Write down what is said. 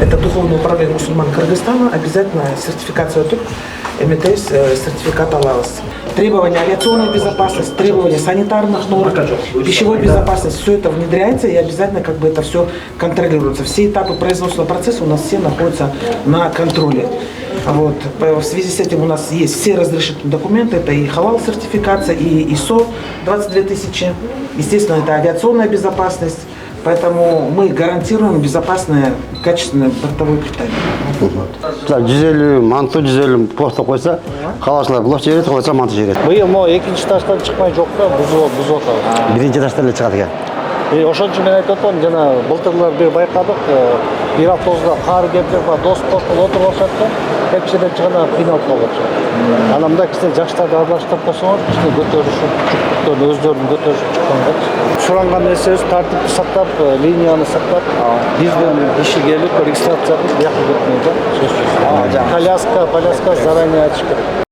это Духовное управление мусульман Кыргызстана, обязательно сертификация ТУК, МТС, сертификат алабыз. Требования авиационной безопасности, требования санитарных норм, пищевой безопасности, все это внедряется и обязательно как бы это все контролируется. Все этапы производственного процесса у нас все находятся на контроле. Вот. В связи с этим у нас есть все разрешительные документы, это и халал сертификация, и ISO 22000, естественно, это авиационная безопасность, поэтому мы гарантируем безопасное, качественное бортовое питание. 150 манту 150 поста койса, халашылар блок жібереді, қойса манты жібереді. Биыл могу экинчи таштан чыкпай жок да, бузуп атабыз. Биринчи таштан эле чыгат экен. Ошон үчүн мен айтып атам, жана былтырлар бир байкадык, бир автобуска кар келип, дос кошкон отуруп алышат да, кечинен чыгана кыйналып калат. Анан мындай кичине жаштарды аралаштырып койсоңор, кичине көтөрүшүп, жүктөрүн өздөрүн көтөрүшүп чыкканда. Суранган нерсебиз тартипти сактап, линияны сактап, бизден киши келип регистрация кылып, бияка кетмейт да. Коляска заранее айтыш керек.